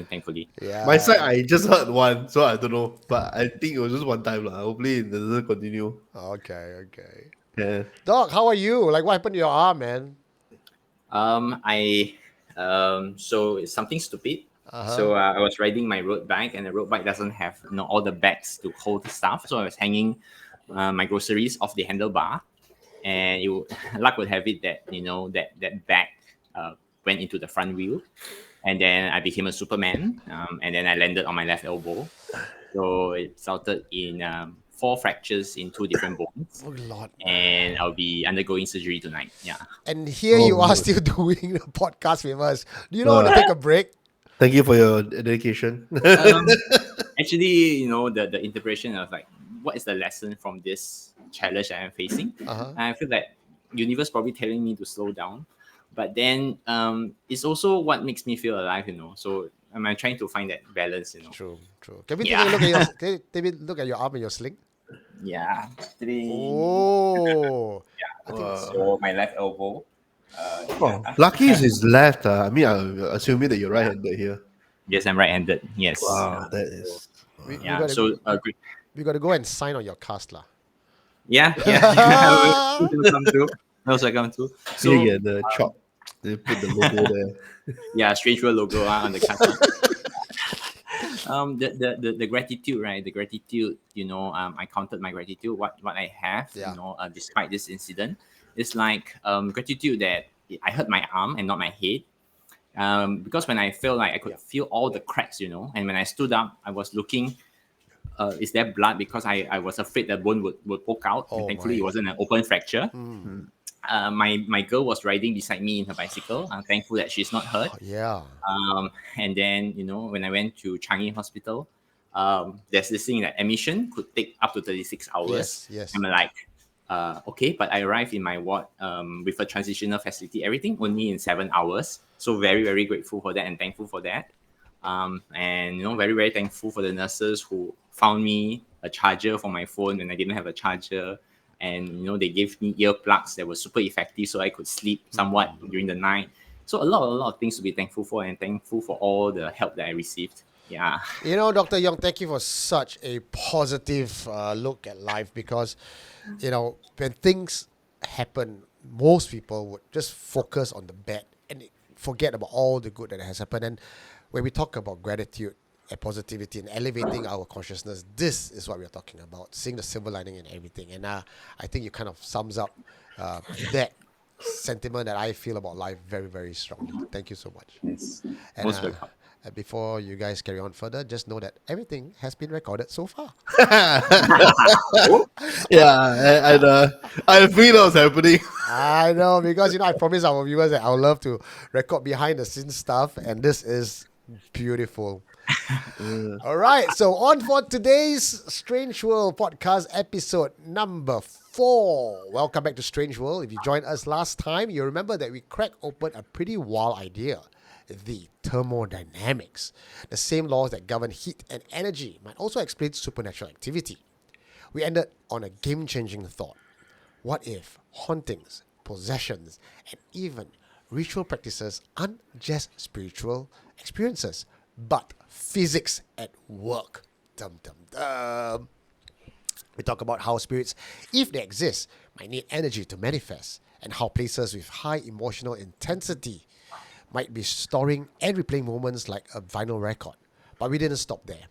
thankfully. My side, Yeah. I just heard one, so I don't know. But I think it was just one time, lah. Hopefully, it doesn't continue. Okay. Okay. Yeah. Doc, how are you? Like, what happened to your arm, man? I so it's something stupid. Uh huh. So I was riding my road bike, and the road bike doesn't have all the bags to hold the stuff. So I was hanging my groceries off the handlebar, and luck would have it that that bag went into the front wheel, and then I became a Superman, and then I landed on my left elbow. So it resulted in four fractures in two different bones, Oh Lord. and I'll be undergoing surgery tonight. Yeah. And here Oh, you are good. still doing the podcast with us. Do you not want to Uh, take a break? Thank you for your dedication. Um, Actually, the interpretation of like what is the lesson from this challenge that I'm facing. Uh huh. And I feel that universe probably telling me to slow down, but then it's also what makes me feel alive. So am I trying to find that balance. True. True. Can we take a Yeah. look at your? Can we take a look at your arm and your sling? Yeah. Three. Oh. I think. So my left elbow. Oh, Yeah. lucky is left. I mean, I'm assuming that you're Yeah. right-handed here. Yes, I'm right-handed. Yes. Wow, that So, is. We yeah. gotta So great. we gotta go and sign on your cast lah. Yeah. Yeah. Those come through. Those will come through. Here you So get the chop. They put the logo there. yeah, Strange World logo on the card. The gratitude, right? The gratitude, I counted my gratitude, what I have, Yeah. despite this incident. It's like gratitude that I hurt my arm and not my head. Because when I felt like I could feel all the cracks, and when I stood up, I was looking, is there blood? Because I was afraid the bone would poke out. And Oh thankfully, it my. wasn't an open fracture. Mm. My girl was riding beside me in her bicycle. I'm thankful that she's not hurt. Yeah. And then, when I went to Changi Hospital, there's this thing that admission could take up to 36 hours. Yes. Yes. I'm like, okay, but I arrived in my ward with a transitional facility, everything only in 7 hours. So very, very grateful for that and thankful for that. And, very, very thankful for the nurses who found me a charger for my phone when I didn't have a charger. And, they gave me earplugs that were super effective so I could sleep somewhat during the night. So a lot of things to be thankful for, and thankful for all the help that I received. Yeah. Dr. Young, thank you for such a positive look at life because, when things happen, most people would just focus on the bad and forget about all the good that has happened. And when we talk about gratitude and positivity and elevating our consciousness, this is what we're talking about, seeing the silver lining in everything. And I think you kind of sums up that sentiment that I feel about life very, very strongly. Thank you so much. Yes. And Most welcome. before you guys carry on further, just know that everything has been recorded so far. Yeah, and I feel that was happening. I know because I promised our viewers that I would love to record behind the scenes stuff, and this is beautiful. All right, so on for today's Strange World podcast episode number 4. Welcome back to Strange World. If you joined us last time, you remember that we cracked open a pretty wild idea. The thermodynamics. The same laws that govern heat and energy might also explain supernatural activity. We ended on a game-changing thought. What if hauntings, possessions, and even ritual practices aren't just spiritual experiences, but physics at work? Dum dum dum. We talk about how spirits, if they exist, might need energy to manifest, and how places with high emotional intensity might be storing and replaying moments like a vinyl record. But we didn't stop there.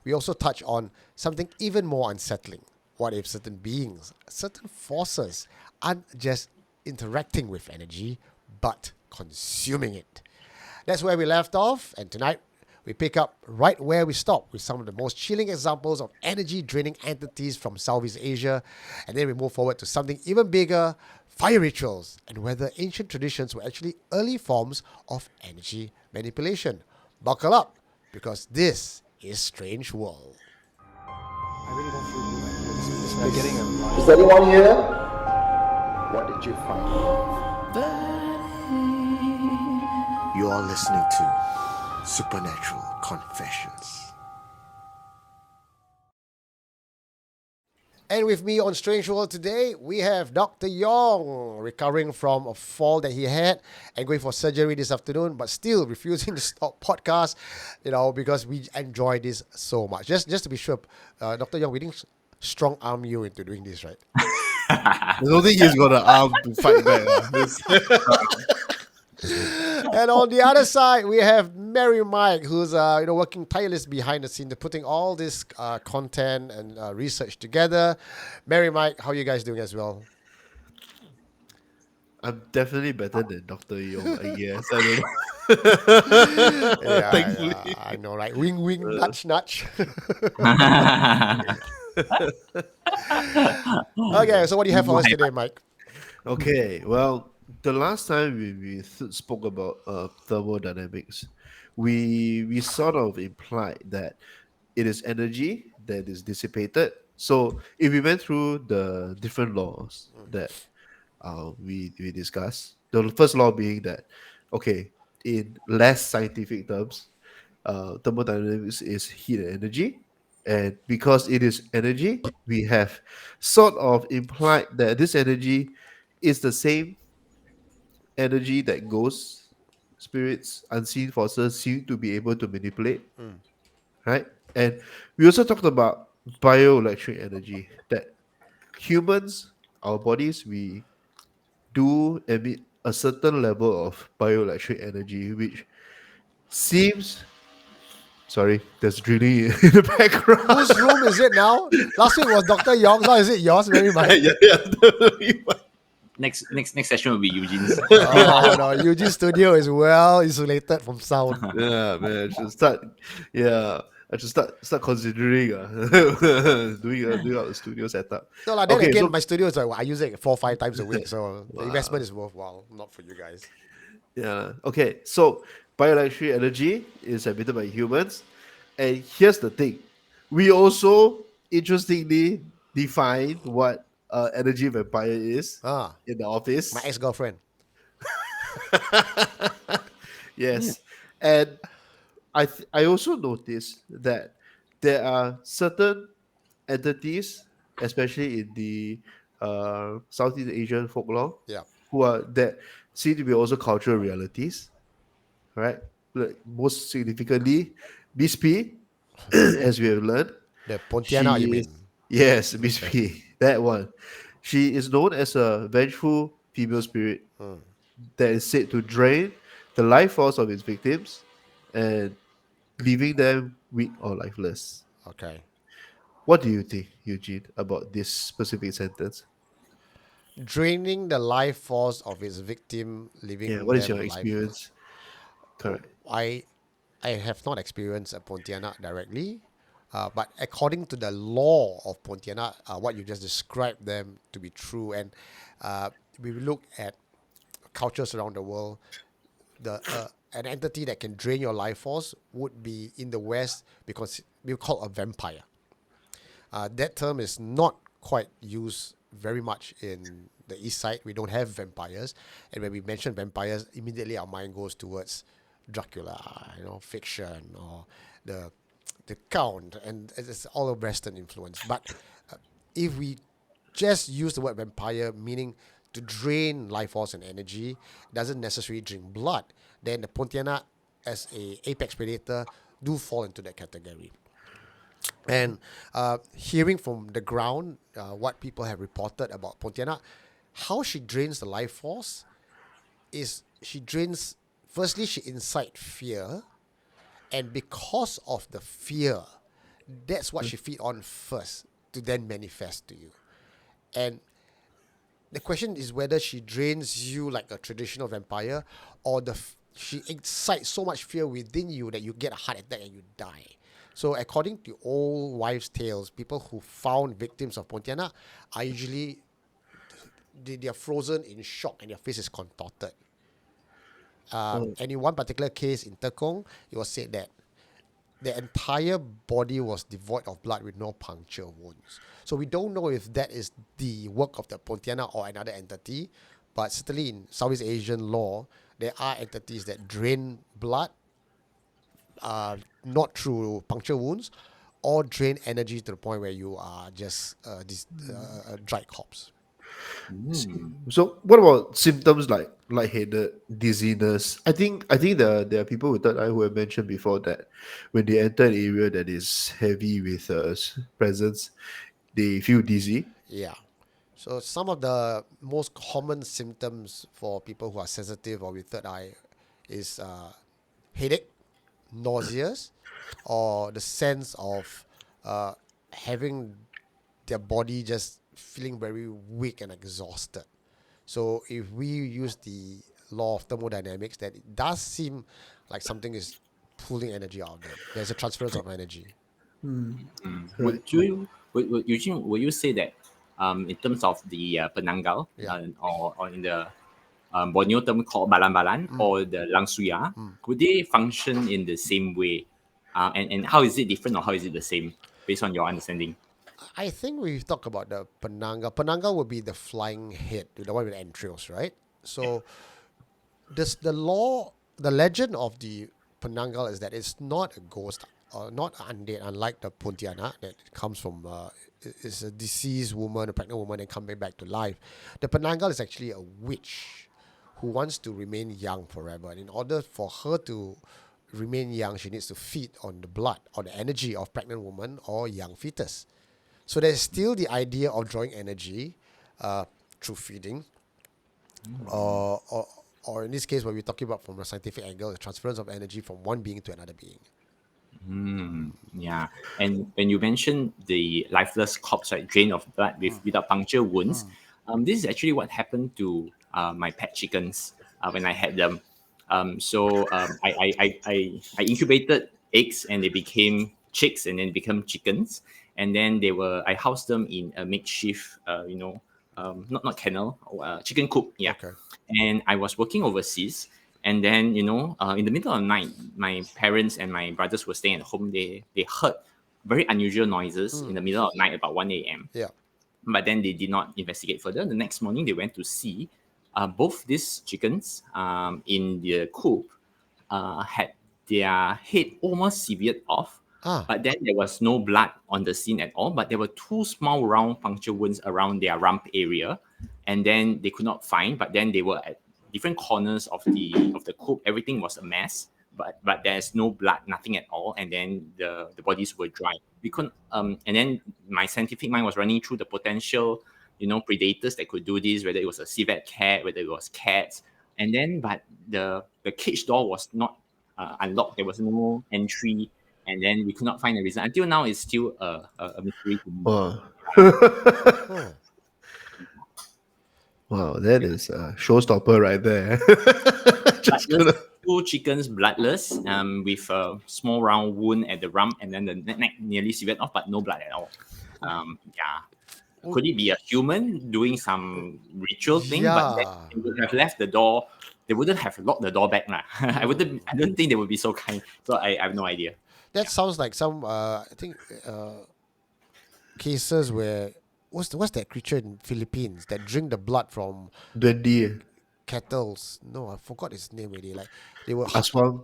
We also touch on something even more unsettling. What if certain beings, certain forces aren't just interacting with energy, but consuming it? That's where we left off, and tonight we pick up right where we stopped with some of the most chilling examples of energy-draining entities from Southeast Asia, and then we move forward to something even bigger, fire rituals, and whether ancient traditions were actually early forms of energy manipulation. Buckle up, because this is Strange World. I really don't feel good. You're getting a vibe. Is anyone here? What did you find? You are listening to Supernatural Confessions. And with me on Strange World today, we have Dr. Yong, recovering from a fall that he had and going for surgery this afternoon, but still refusing to stop podcast, because we enjoy this so much. Just to be sure, Dr. Yong, we didn't strong arm you into doing this, right? I don't think he's got an arm to fight back. And on the other side, we have Mary Mike, who's working tireless behind the scene to putting all this content and research together. Mary Mike, how are you guys doing as well? I'm definitely better than Dr. Yong, I guess. I don't know. Thankfully. Yeah, I know, right? Wing, wing, nudge, nudge. Okay, so what do you have for us today, Mike? Okay, well, the last time we spoke about thermodynamics, we sort of implied that it is energy that is dissipated. So if we went through the different laws that we discussed, the first law being that, okay, in less scientific terms, thermodynamics is heat and energy. And because it is energy, we have sort of implied that this energy is the same energy that ghosts, spirits, unseen forces seem to be able to manipulate, right? And we also talked about bioelectric energy, that humans, our bodies, we do emit a certain level of bioelectric energy, which seems. Sorry, there's drilling in the background. Whose room is it now? Last week was Dr. Yong's. Now is it yours, Mary Mike? yeah, definitely. Next session will be Eugene's. Oh no, Eugene's studio is well insulated from sound. Yeah, man, I should start. Yeah, I should start considering doing out the studio setup. No, like then Okay, again, so my studio is like I use it 4-5 times a week, so the investment is worthwhile, not for you guys. yeah, okay, so bioelectric energy is emitted by humans, and here's the thing: we also interestingly define what energy vampire is Ah, in the office. my ex-girlfriend. Yes, and I also noticed that there are certain entities, especially in the Southeast Asian folklore, Yeah, who are that seem to be also cultural realities, right? Like most significantly, Miss P, as we have learned, the Pontianak, you she is, mean? yes, Miss Okay. P, that one. She is known as a vengeful female spirit that is said to drain the life force of its victims and leaving them weak or lifeless. Okay. What do you think, Eugene, about this specific sentence? Draining the life force of its victim, Yeah, leaving what is them your lifeless. experience? Correct. I I have not experienced a Pontianak directly, but according to the law of Pontianak, what you just described them to be true, and we look at cultures around the world, the an entity that can drain your life force would be in the West because we call a vampire. That term is not quite used very much in the East Side. We don't have vampires, and when we mention vampires, immediately our mind goes towards Dracula, fiction, or the Count, and it's all a Western influence. But if we just use the word vampire, meaning to drain life force and energy, doesn't necessarily drink blood, then the Pontianak, as a apex predator, do fall into that category. And hearing from the ground what people have reported about Pontianak, how she drains the life force is she drains, firstly, she incite fear. And because of the fear, that's what she feed on first to then manifest to you. And the question is whether she drains you like a traditional vampire, or she incites so much fear within you that you get a heart attack and you die. So according to old wives' tales, people who found victims of Pontianak are usually they are frozen in shock and their face is contorted. And in one particular case in Tekong, it was said that the entire body was devoid of blood with no puncture wounds. So we don't know if that is the work of the Pontianak or another entity, but certainly in Southeast Asian law, there are entities that drain blood, not through puncture wounds, or drain energy to the point where you are just this dried corpse. So what about symptoms like lightheaded, dizziness? I think there are people with third eye who have mentioned before that when they enter an area that is heavy with presence, they feel dizzy. Yeah. So some of the most common symptoms for people who are sensitive or with third eye is headache, nauseous, or the sense of uh, having their body just feeling very weak and exhausted. So if we use the law of thermodynamics, that it does seem like something is pulling energy out of them. There's a transference of energy. Would Right. you would Eugene, would you say that in terms of the penanggal Yeah. or in the Borneo term called balan-balan or the langsuya, would they function in the same way? And how is it different or how is it the same based on your understanding? I think we've talked about the Penanga. Penanga would be the flying head, the one with entrails, right? So this the law, the legend of the Penangal is that it's not a ghost, not undead, unlike the Pontianak that comes from is a deceased woman, a pregnant woman, and coming back to life. The Penangal is actually a witch who wants to remain young forever, and in order for her to remain young, she needs to feed on the blood or the energy of pregnant woman or young fetus. So there's still the idea of drawing energy through feeding, or, or or in this case, what we're talking about from a scientific angle, the transference of energy from one being to another being. Yeah, and when you mentioned the lifeless corpse, right, drain of blood without puncture wounds, this is actually what happened to my pet chickens when I had them. I incubated eggs and they became chicks and then become chickens, and then I housed them in a makeshift, not kennel, chicken coop, yeah. Okay. And I was working overseas. And then, in the middle of the night, my parents and my brothers were staying at home. They heard very unusual noises in the middle of the night about 1 a.m. Yeah. But then they did not investigate further. The next morning, they went to see both these chickens in the coop had their head almost severed off, Ah. but then there was no blood on the scene at all. But there were two small round puncture wounds around their rump area, and then they could not find. But then they were at different corners of the coop. Everything was a mess, but there's no blood, nothing at all. And then the bodies were dry. We couldn't. And then my scientific mind was running through the potential, predators that could do this. Whether it was a civet cat, whether it was cats, and then but the cage door was not unlocked. There was no entry, and then we could not find a reason. Until now, it's still a mystery to me. Wow. Oh. Wow, that is a showstopper right there. Just Bloodless, gonna. two chickens bloodless, with a small round wound at the rump, and then the neck nearly severed off, but no blood at all. Yeah. Could it be a human doing some ritual thing? But then Yeah. they would have left the door. They wouldn't have locked the door back, lah. I don't think they would be so kind. So I have no idea. That sounds like some I think cases where what's that creature in Philippines that drink the blood from Duende. kettles? No, I forgot its name already. Like they were Aswang.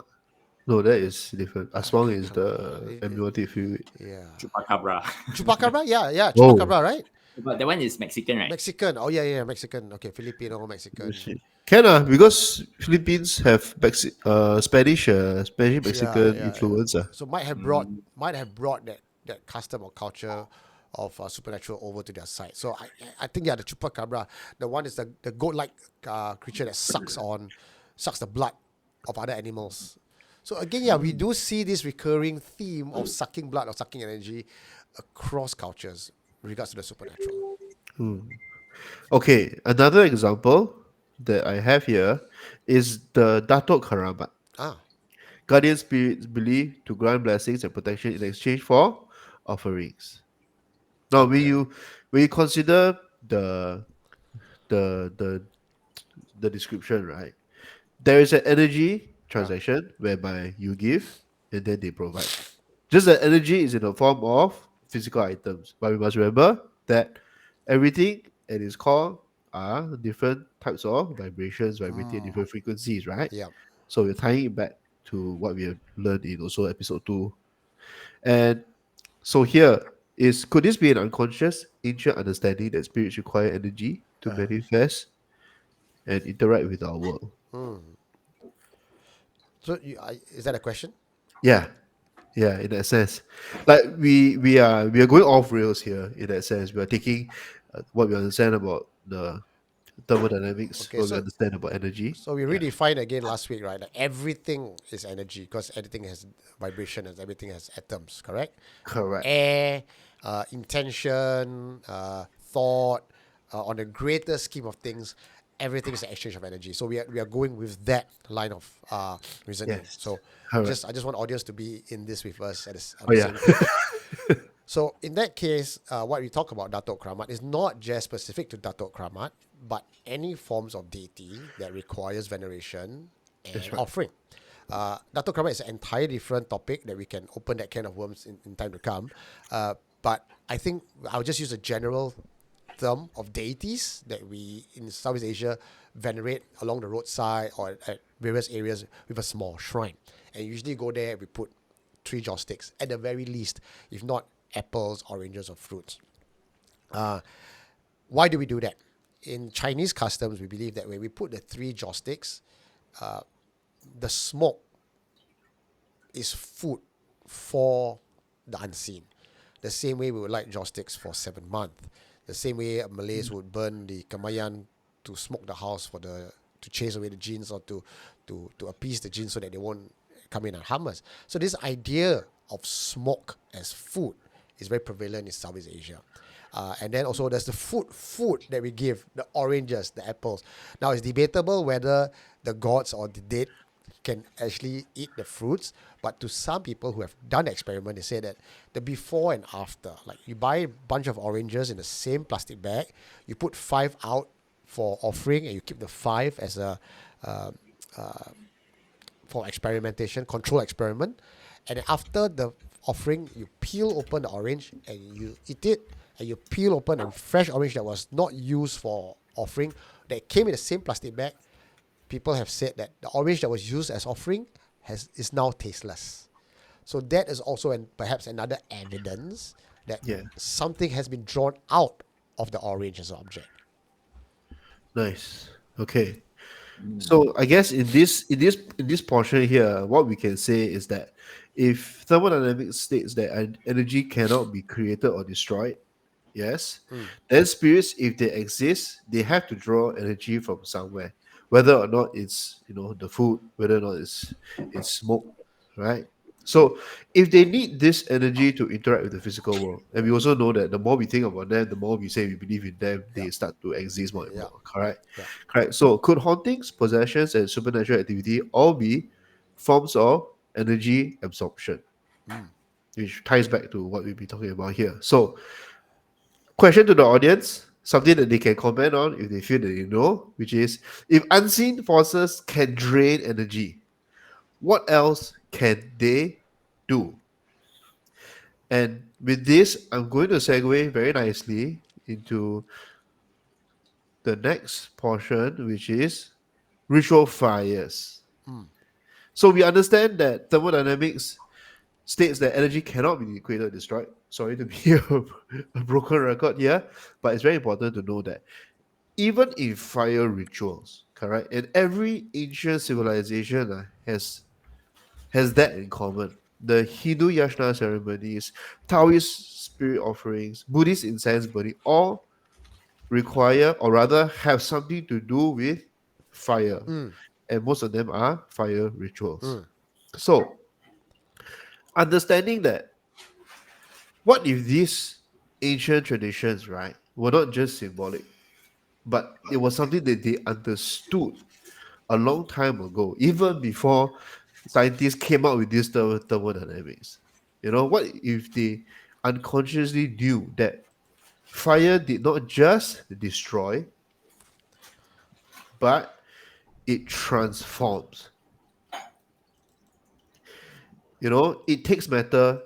No, that is different. Aswang is can't- the amniotic fluid. yeah. Chupacabra. Chupacabra? Yeah, yeah, Whoa. chupacabra, right? But that one is Mexican, right? Mexican. Oh yeah, yeah, Mexican. Okay, Filipino, Mexican. Can because Philippines have Spanish Yeah, Mexican yeah, yeah. influence. So might have brought that custom or culture of supernatural over to their side. So I think yeah, the chupacabra, the one is the goat like creature that sucks the blood of other animals. So again, yeah, we do see this recurring theme of sucking blood or sucking energy across cultures with regards to the supernatural. Okay, another example that I have here is the Datuk Keramat. Ah, Guardian spirits believed to grant blessings and protection in exchange for offerings. Now, okay. when you consider the the the description, right? There is an energy Yeah. transaction whereby you give and then they provide. Just that energy is in the form of physical items. But we must remember that everything at its core are different types of vibrations, vibrating at different frequencies, right? Yeah. So we're tying it back to what we have learned in also episode 2. And So here is, could this be an unconscious ancient understanding that spirits require energy to manifest and interact with our world? So, is that a question? Yeah, yeah, in that sense, like we are going off rails here. In that sense, we are taking what we understand about the thermodynamics, Okay, what we so understand about energy. we Yeah, redefined again last week, right? Like everything is energy because everything has vibration and everything has atoms, correct? correct. Air, intention, thought, on the greater scheme of things, everything is an exchange of energy. So we are going with that line of reasoning. Yes, So correct. I just want audience to be in this with us on Oh the yeah, same page. So in that case, what we talk about Datuk Kramat is not just specific to Datuk Kramat, but any forms of deity that requires veneration that's and right. offering. Datuk Kramat is an entirely different topic that we can open that can of worms in time to come. But I think I'll just use a general term of deities that we in Southeast Asia venerate along the roadside or at various areas with a small shrine. And usually go there, we put three joss sticks at the very least, if not apples, oranges, or fruits. Why do we do that? In Chinese customs, we believe that when we put the three joss sticks, the smoke is food for the unseen. The same way we would light joss sticks for 7 months. The same way Malays would burn the kemayan to smoke the house for the to chase away the jinns or to appease the jinns so that they won't come in and harm us. So this idea of smoke as food is very prevalent in Southeast Asia. And then also there's the food that we give, the oranges, the apples. Now it's debatable whether the gods or the dead can actually eat the fruits, but to some people who have done the experiment, they say that the before and after, like you buy a bunch of oranges in the same plastic bag, you put five out for offering, and you keep the five as a for experimentation, control experiment. And then after the offering, you peel open the orange and you eat it, and you peel open a fresh orange that was not used for offering, that came in the same plastic bag. People have said that the orange that was used as offering is now tasteless. So that is also perhaps another evidence that Yeah, something has been drawn out of the orange as an object. nice. Okay. So I guess in this portion here, what we can say is that if thermodynamics states that energy cannot be created or destroyed, yes, then spirits, if they exist, they have to draw energy from somewhere, whether or not it's the food, whether or not it's smoke, right? So if they need this energy to interact with the physical world, and we also know that the more we think about them, the more we say we believe in them, Yeah, they start to exist more and yeah, more. Correct? yeah. Correct. So could hauntings, possessions, and supernatural activity all be forms of energy absorption? Which ties back to what we've been talking about here. So question to the audience, something that they can comment on if they feel that they know, which is, if unseen forces can drain energy, what else can they do? And with this, I'm going to segue very nicely into the next portion, which is ritual fires. So we understand that thermodynamics states that energy cannot be created or destroyed. Sorry to be a broken record here, but it's very important to know that even in fire rituals, correct, and every ancient civilization has that in common. The Hindu yashna ceremonies, Taoist spirit offerings, Buddhist incense burning, all require, or rather have something to do with fire, and most of them are fire rituals. So understanding that, what if these ancient traditions, right, were not just symbolic, but it was something that they understood a long time ago, even before scientists came up with this thermodynamics? What if they unconsciously knew that fire did not just destroy, but it transforms? It takes matter,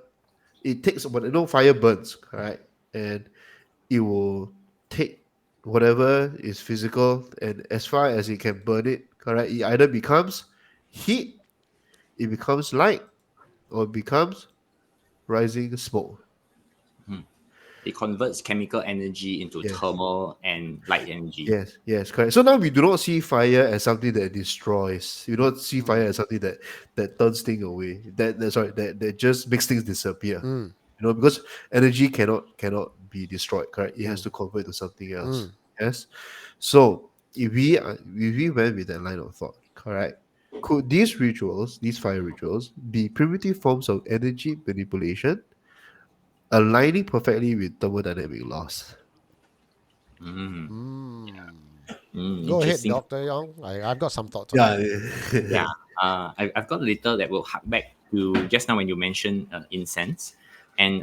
it takes, but fire burns, correct? And it will take whatever is physical, and as far as it can burn it, correct, it either becomes heat, it becomes light, or it becomes rising smoke. It converts chemical energy into Yes. thermal and light energy. Yes, correct. So now we do not see fire as something that destroys. We don't see fire as something that turns things away. That just makes things disappear. Because energy cannot be destroyed. Correct. It has to convert to something else. Yes. So if we went with that line of thought, correct. Could these fire rituals, be primitive forms of energy manipulation, aligning perfectly with thermodynamic laws? Mm. Go ahead, Interesting. Dr. Young. I've got some thoughts on Yeah. that. Yeah, I've got a little that will hark back to just now when you mentioned incense, and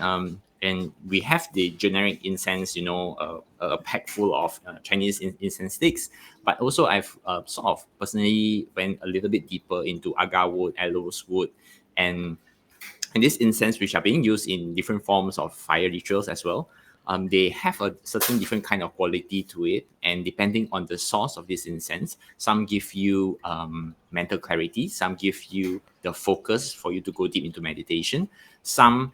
we have the generic incense, a pack full of Chinese incense sticks. But also, I've sort of personally went a little bit deeper into agar wood, aloes wood, and and these incense, which are being used in different forms of fire rituals as well, they have a certain different kind of quality to it. And depending on the source of this incense, some give you mental clarity, some give you the focus for you to go deep into meditation. Some,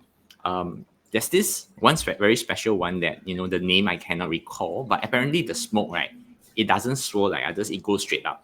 there's this one very special one that, the name I cannot recall, but apparently the smoke, right, it doesn't swirl like others, it goes straight up.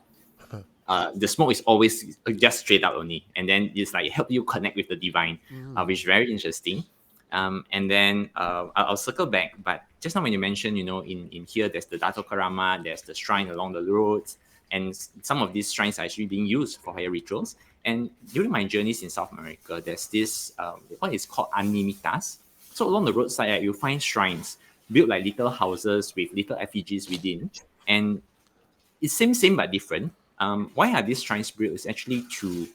The smoke is always just straight out only, and then it's like help you connect with the divine, which is very interesting. And then I'll circle back, but just now when you mentioned, in here there's the Dato Karama, there's the shrine along the roads, and some of these shrines are actually being used for higher rituals. And during my journeys in South America, there's this what is called animitas. So along the roadside, you'll find shrines built like little houses with little effigies within, and it's same but different. Why are these shrines built? Is actually to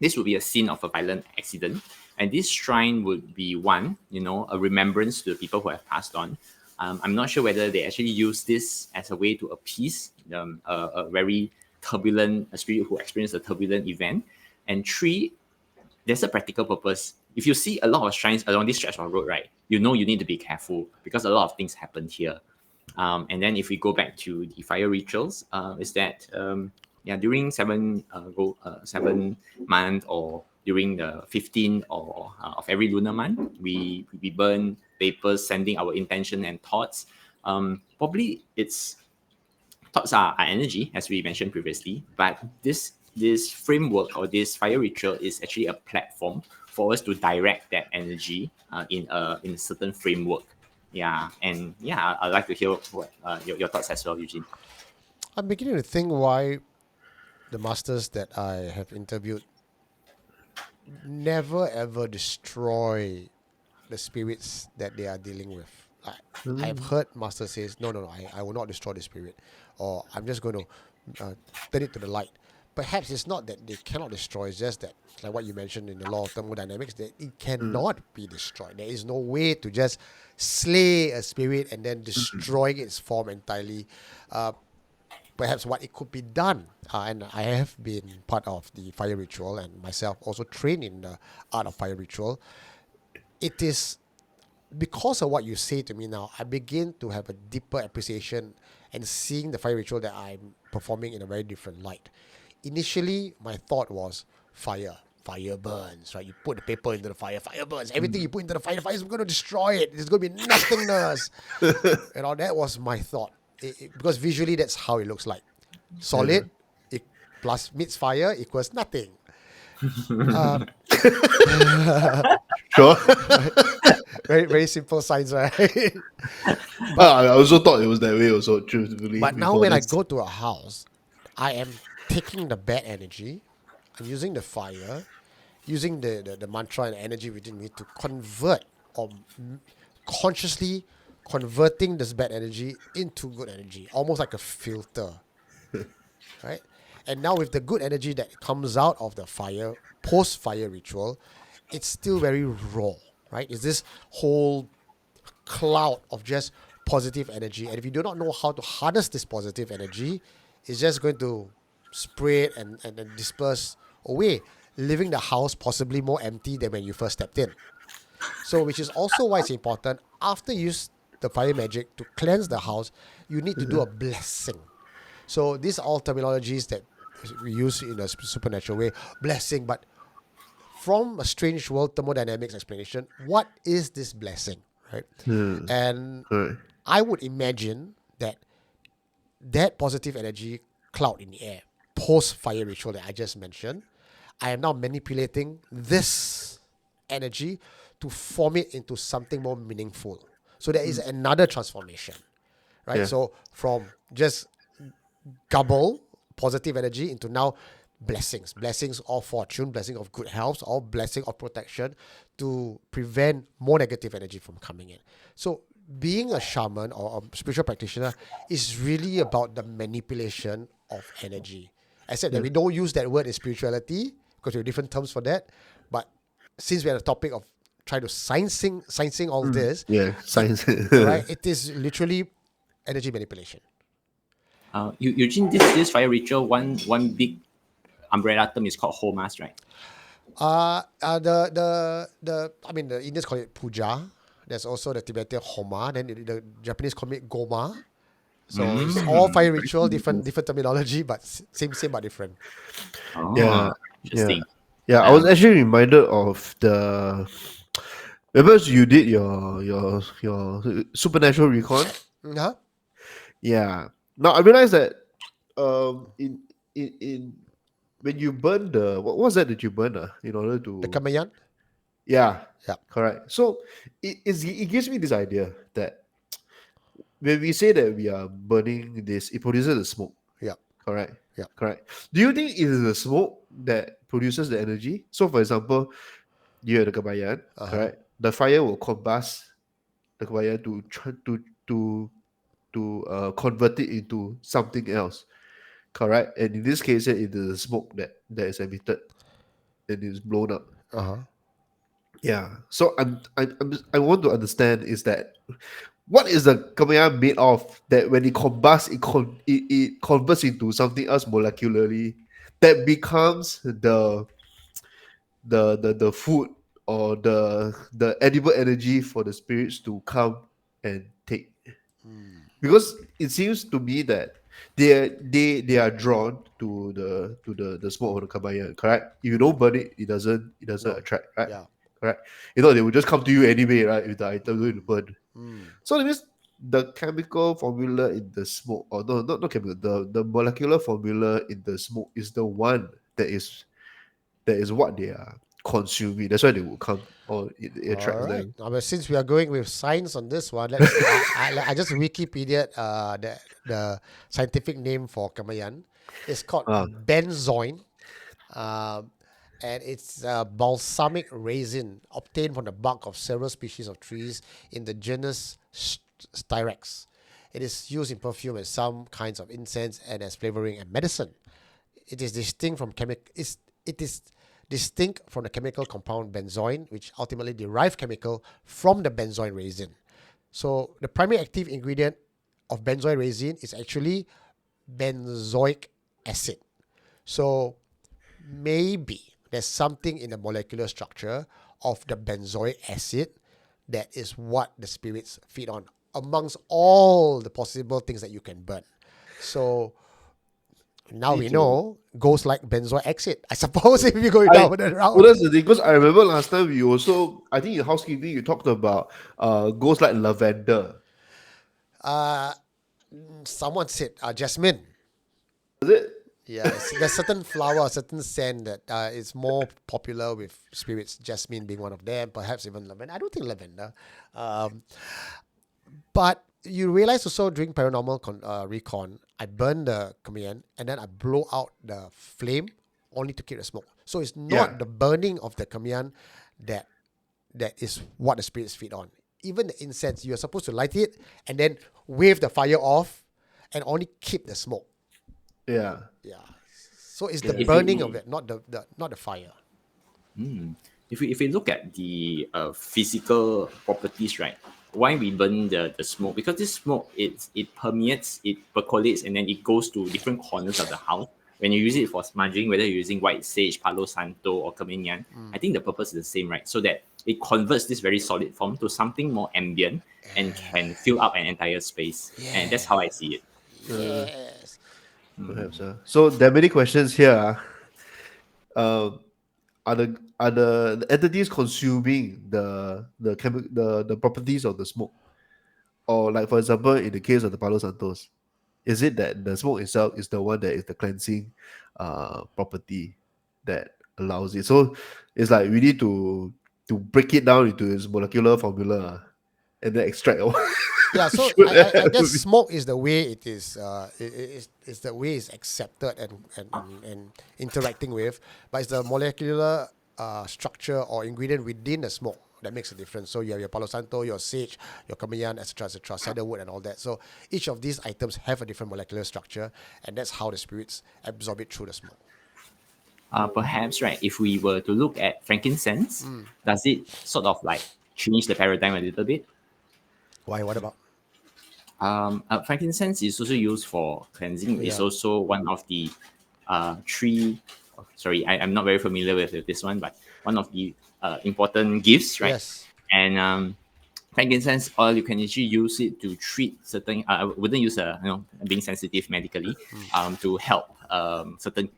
this would be a scene of a violent accident, and this shrine would be one, a remembrance to the people who have passed on. I'm not sure whether they actually use this as a way to appease a very turbulent a spirit who experienced a turbulent event. And three, there's a practical purpose. If you see a lot of shrines along this stretch of road, right, you need to be careful because a lot of things happen here. And then if we go back to the fire rituals, is that during 7 month or during the 15th or of every lunar month, we burn papers sending our intention and thoughts. Probably it's thoughts are energy, as we mentioned previously, but this framework or this fire ritual is actually a platform for us to direct that energy in a certain framework. Yeah, and yeah, I'd like to hear what your thoughts as well, Eugene. I'm beginning to think why the masters that I have interviewed never ever destroy the spirits that they are dealing with. I've heard master says, no, I will not destroy the spirit, or I'm just going to turn it to the light. Perhaps it's not that they cannot destroy, it's just that, like what you mentioned in the law of thermodynamics, that it cannot be destroyed. There is no way to just slay a spirit and then destroy its form entirely. Perhaps what it could be done, and I have been part of the fire ritual and myself also trained in the art of fire ritual. It is because of what you say to me now, I begin to have a deeper appreciation and seeing the fire ritual that I'm performing in a very different light. Initially, my thought was fire. Fire burns, right? You put the paper into the fire, fire burns. Everything you put into the fire is going to destroy it. There's going to be nothingness. That was my thought. Because visually, that's how it looks like. Solid plus meets fire equals nothing. Sure. Very, very simple science, right? I also thought it was that way also, truthfully. But now before when I this. go to a house, I am taking the bad energy, I'm using the fire, using the mantra and energy within me to convert or consciously converting this bad energy into good energy, almost like a filter, right? And now with the good energy that comes out of the fire, post-fire ritual, it's still very raw, right? It's this whole cloud of just positive energy. And if you do not know how to harness this positive energy, it's just going to spray it and disperse away, leaving the house possibly more empty than when you first stepped in. So, which is also why it's important after you use the fire magic to cleanse the house, you need to do a blessing. So, these are all terminologies that we use in a supernatural way, blessing. But from a strange world thermodynamics explanation, what is this blessing? right? Hmm. And Right. I would imagine that positive energy cloud in the air, post fire ritual that I just mentioned, I am now manipulating this energy to form it into something more meaningful. So there is another transformation, right? Yeah. So from just gobble positive energy into now blessings of fortune, blessing of good health, or blessing of protection to prevent more negative energy from coming in. So being a shaman or a spiritual practitioner is really about the manipulation of energy. I said that Yeah. we don't use that word in spirituality because we have different terms for that, but since we're on the topic of trying to sciencing all this, Yeah. it Science. right, it is literally energy manipulation. Eugene, this fire ritual, one big umbrella term is called homas, right? I mean, the Indians call it puja. There's also the Tibetan homa. Then the Japanese call it goma. So it's all fire Very ritual, cool. different terminology, but same but different. Yeah. Oh, Yeah. interesting. Yeah. I was Um, actually reminded of the. Remember you did your supernatural recon? Huh? Yeah. Now I realized that in when you burn the what was that you burn in order The to Kamayan. yeah, Yeah, correct. So it gives me this idea that when we say that we are burning this, it produces the smoke. yeah, Correct. yeah. Correct. Do you think it is the smoke that produces the energy? So for example, you have the kabayan, Uh huh. correct? The fire will combust the kabayan to try to convert it into something else. Correct. And in this case, it is the smoke that is emitted and is blown up. Uh huh. Yeah. So I want to understand is that what is the Kamehameha made of that when it combusts, it converts into something else molecularly that becomes the food or the edible energy for the spirits to come and take. Because it seems to me that they are drawn to the smoke of the kabaya, correct? If you don't burn it, it doesn't No. attract, right? Yeah. Correct. You know they will just come to you anyway, right? If the item going to burn. Mm. So that means the chemical formula in the smoke, or no, not chemical, the molecular formula in the smoke is the one that is what they are consuming. That's why they will come or it All attracts right. them. But since we are going with science on this one, let's. I just Wikipedia the scientific name for Kamayan. It's called Ah, benzoin, um, and it's a balsamic resin obtained from the bark of several species of trees in the genus Styrax. It is used in perfume and some kinds of incense and as flavoring and medicine. It is distinct from it is distinct from the chemical compound benzoin, which ultimately derive chemical from the benzoin resin. So the primary active ingredient of benzoin resin is actually benzoic acid. So maybe there's something in the molecular structure of the benzoic acid that is what the spirits feed on amongst all the possible things that you can burn. So now need we to. know goes like benzoic acid. I suppose if you go I down that well, route. that's the thing because I remember last time we also I think in housekeeping you talked about ghosts like lavender. Uh, someone said jasmine. Is it? Yeah, there's certain flower, certain scent that is more popular with spirits. Jasmine being one of them, perhaps even lavender. I don't think lavender. Um, but you realize also during paranormal recon, I burn the command and then I blow out the flame only to keep the smoke. So it's Yeah. not the burning of the command that that is what the spirits feed on. Even the incense, you're supposed to light it and then wave the fire off and only keep the smoke. Yeah. Yeah. So it's the Yeah. if burning of you it, not the fire. if we look at the physical properties, right? Why we burn the smoke? Because this smoke it permeates, it percolates, and then it goes to different corners of the house. When you use it for smudging, whether you're using white sage, Palo Santo, or Caminian, I think the purpose is the same, right? So that it converts this very solid form to something more ambient and can fill up an entire space. And that's how I see it. Yes. Perhaps. So there are many questions here. Um, are are the entities consuming the properties of the smoke? Or like for example, in the case of the Palo Santos, is it that the smoke itself is the one that is the cleansing property that allows it? So it's like we need to break it down into its molecular formula and then extract all. Yeah, so Should I guess be- smoke is the way it is. It's the way it's accepted and interacting with, but it's the molecular structure or ingredient within the smoke that makes a difference. So you have your Palo Santo, your sage, your Kamayan, etc., cedarwood, and all that. So each of these items have a different molecular structure, and that's how the spirits absorb it through the smoke. Perhaps, right, if we were to look at frankincense, does it sort of like change the paradigm a little bit? Why? What about? Frankincense is also used for cleansing. It's Yeah. also one of the three. Oh, sorry, I'm not very familiar with this one, but one of the important gifts, right? Yes. And frankincense oil, you can actually use it to treat certain. I wouldn't use being sensitive medically, to help certain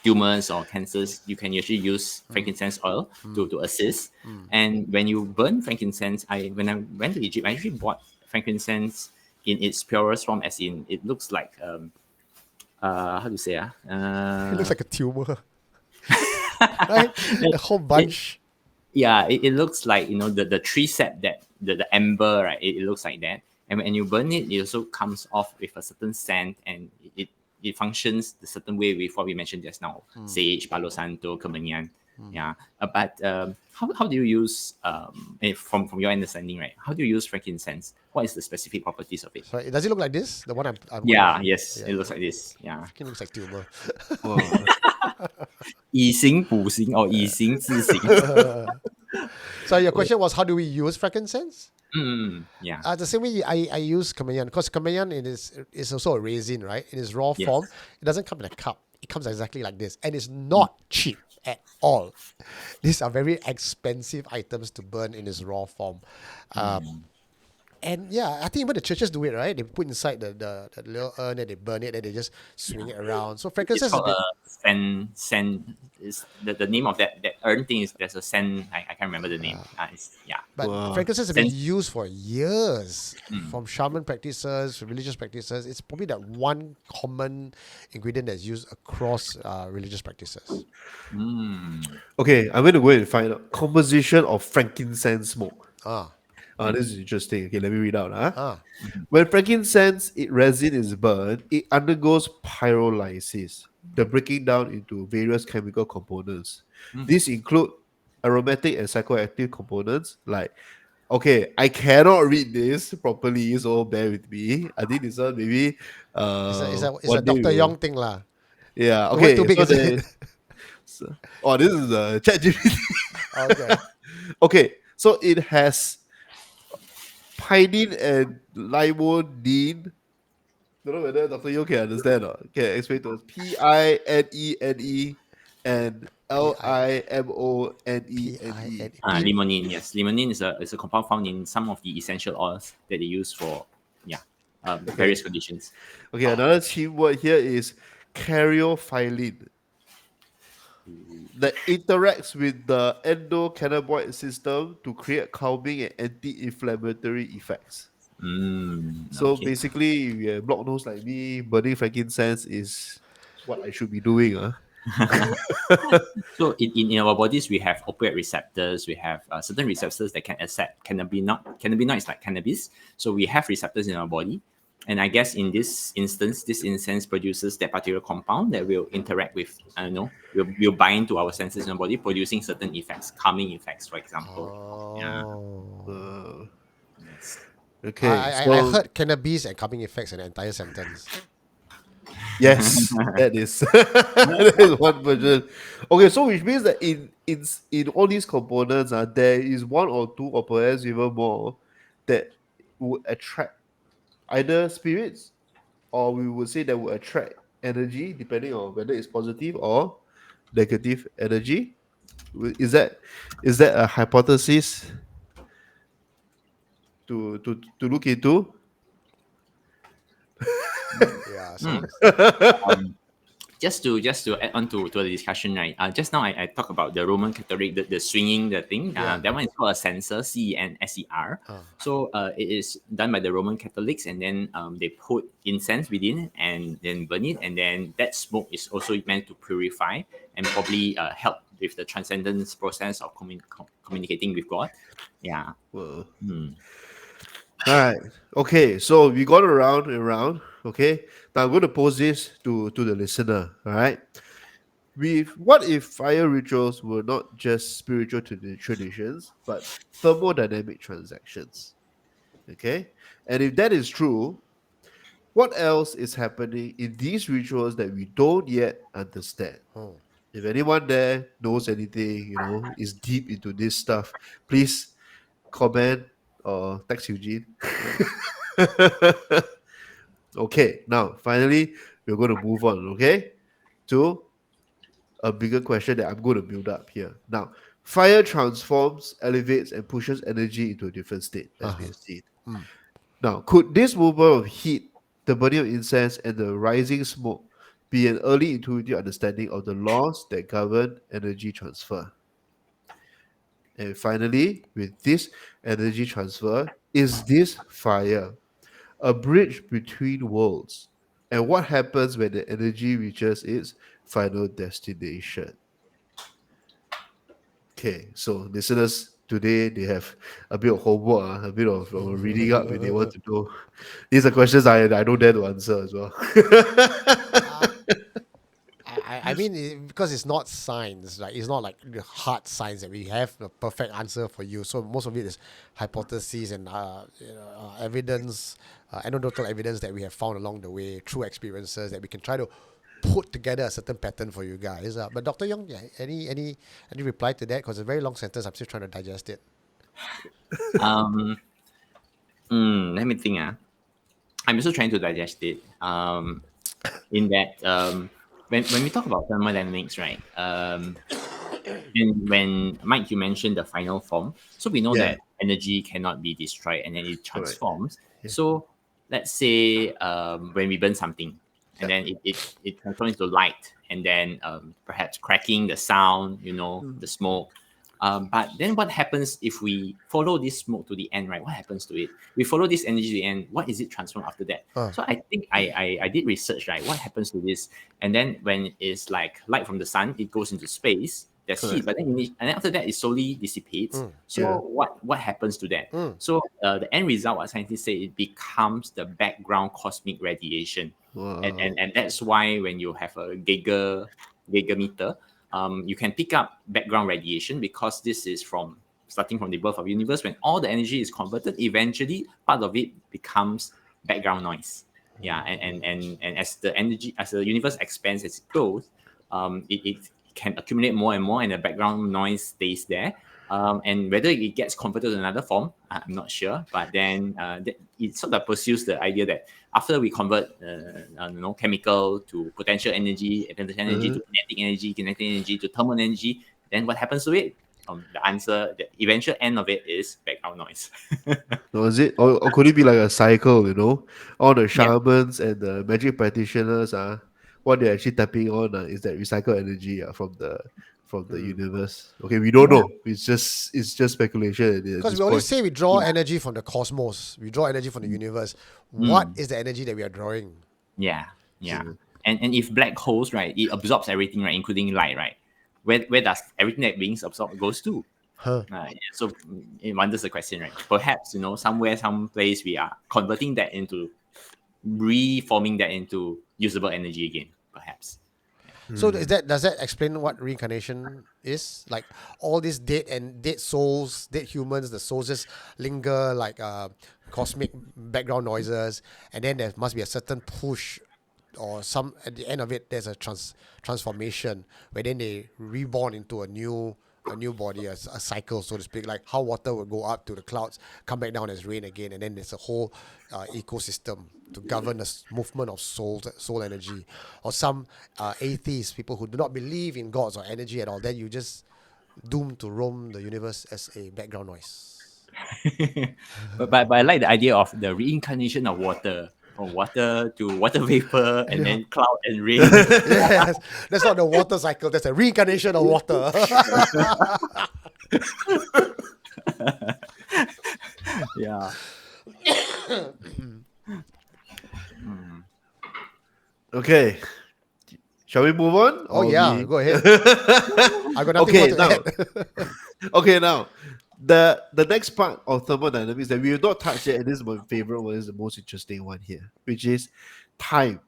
tumors or cancers. You can usually use frankincense oil to assist. And when you burn frankincense, when I went to Egypt, I actually bought frankincense in its purest form, as in it looks like how to say It looks like a tumor. Right? A whole bunch. yeah, it looks like the tree sap, that the amber, right? It looks like that, and when you burn it, it also comes off with a certain scent, and it functions the certain way with what we mentioned just now: sage, Palo Santo, Camellian. Yeah, but how do you use from your understanding, right? How do you use frankincense? What is the specific properties of it? So does it look like this? The one I'm Yeah, holding? yes, Yeah. it looks like this. Yeah, It looks like tumor. Wow. 以形补形 or 以形自形. So your question was, how do we use frankincense? Yeah. The same way I use Kamayan, because Kamayan is also a resin, right? In its raw form, it doesn't come in a cup. It comes exactly like this, and it's not cheap at all. These are very expensive items to burn in its raw form. And yeah, I think even the churches do it, right? They put inside the little urn and they burn it and they just swing it around. So It's frankincense has called been a sand. Is the name of that urn thing is there's a sand. I can't remember the name. Yeah. But Wow. frankincense has been Sense- used for years from shaman practices, religious practices. It's probably that one common ingredient that's used across religious practices. Okay, I'm going to go and find out composition of frankincense smoke. Ah, This is interesting. Okay, let me read out. ah, When frankincense resin is burned, it undergoes pyrolysis, the breaking down into various chemical components. These include aromatic and psychoactive components like, okay, I cannot read this properly, so bear with me. I think this one maybe it's a one day Dr. we Yong will. thing lah. Yeah, The word too okay. big, So is it? oh, this is a chat GPT. Okay. Okay, so it has pinene and limonene. Don't know whether Dr. Yo can understand or can explain to us. PINENE and LIMONENE. Limonene. Yes, limonene is a compound found in some of the essential oils that they use for various conditions. Okay, another team word here is caryophyllene that interacts with the endocannabinoid system to create calming and anti-inflammatory effects. So Okay. basically, if you have blocked nose like me, burning frankincense is what I should be doing. So in our bodies, we have opioid receptors. We have certain receptors that can accept cannabinoids like cannabis. So we have receptors in our body. And I guess in this instance, this incense produces that particular compound that will interact with, will bind to our senses in our body, producing certain effects, calming effects, for example. Yeah. Oh. Yes. Okay, I so heard cannabis and calming effects in an entire sentence. yes, that is that is one version. Okay, so which means that in all these components, there is one or two or perhaps even more that would attract either spirits, or we would say that would attract energy, depending on whether it's positive or negative energy. Is that a hypothesis to look into? Yeah. So Um, just to add on to the discussion, right? Just now I talked about the Roman Catholic, the swinging the thing. Yeah. That one is called a censer, CENSER. Uh, So it is done by the Roman Catholics, and then they put incense within and then burn it, and then that smoke is also meant to purify and probably help with the transcendence process of communicating with God. Yeah. Well, Hmm. all right. Okay. So we got around and around. Okay. Now I'm going to pose this to the listener. All right. What if fire rituals were not just spiritual traditions, but thermodynamic transactions? Okay. And if that is true, what else is happening in these rituals that we don't yet understand? hmm. If anyone there knows anything, is deep into this stuff, please comment or text Eugene. Okay, now finally we're going to move on, okay, to a bigger question that I'm going to build up here. Now, fire transforms, elevates, and pushes energy into a different state, as we Uh-huh. have seen. Mm. Now, could this movement of heat, the burning of incense, and the rising smoke be an early intuitive understanding of the laws that govern energy transfer? And finally, with this energy transfer, is this fire a bridge between worlds? And what happens when the energy reaches its final destination? Okay, so listeners, today they have a bit of homework, a bit of reading up when they want to know. These are questions I don't dare to answer as well. Uh, I mean, because it's not science, like it's not like the hard science that we have the perfect answer for you. So most of it is hypotheses and evidence, anecdotal evidence that we have found along the way through experiences that we can try to put together a certain pattern for you guys. But Dr. Young, yeah, any reply to that? Because it's a very long sentence. I'm still trying to digest it. Um. Let me think. I'm also trying to digest it. In that when we talk about thermodynamics, right? And when Mike, you mentioned the final form, so we know Yeah, that energy cannot be destroyed and then it correct. transforms. Yeah. So let's say when we burn something and Yep. then it transforms into light and then perhaps cracking the sound, the smoke. But then what happens if we follow this smoke to the end, right? What happens to it? We follow this energy to the end. What is it transformed after that? Uh, So I think I did research, right? What happens to this? And then when it's like light from the sun, it goes into space. There's heat, Correct. but and then after that, it slowly dissipates. Yeah. So what happens to that? So the end result, what scientists say, it becomes the background cosmic radiation, and Wow. and, and that's why when you have a Geiger meter, you can pick up background radiation because this is from starting from the birth of the universe. When all the energy is converted, eventually part of it becomes background noise. Yeah, and as the universe expands, as it grows, it can accumulate more and more, and the background noise stays there. And whether it gets converted to another form, I'm not sure. But then it sort of pursues the idea that after we convert, chemical to potential energy to Uh-huh. kinetic energy to thermal energy, then what happens to it? The answer, the eventual end of it is background noise. Or is it, or could it be like a cycle? All the Yeah. shamans and the magic practitioners what they're actually tapping on is that recycled energy from the universe. Okay, we don't Yeah. know. It's just speculation at because this we always point. say we draw Yeah. energy from the cosmos, we draw energy from the universe. What Mm. is the energy that we are drawing? Yeah, yeah. Yeah. And if black holes, right, it absorbs everything, right, including light, right? Where does everything that being absorbed goes to? Huh. Yeah, so it wonders the question, right? Perhaps, somewhere, some place we are converting that into reforming that into usable energy again, perhaps. So Hmm. does that explain what reincarnation is? Like all these dead souls, dead humans, the souls just linger like cosmic background noises, and then there must be a certain push or some at the end of it. There's a transformation where then they reborn into a new body, a cycle, so to speak, like how water will go up to the clouds, come back down as rain again, and then there's a whole ecosystem to govern the movement of soul energy. Or some atheists, people who do not believe in gods or energy at all, then you just doomed to roam the universe as a background noise. But I like the idea of the reincarnation of water from water to water vapor and Yeah. then cloud and rain. Yes, that's not the water cycle. That's a reincarnation of water. Yeah. Okay, shall we move on? Oh Or yeah, we... go ahead. I got nothing more okay, to now, add. okay, now, the next part of thermodynamics that we have not touched yet, and this is my favorite one, is the most interesting one here, which is time,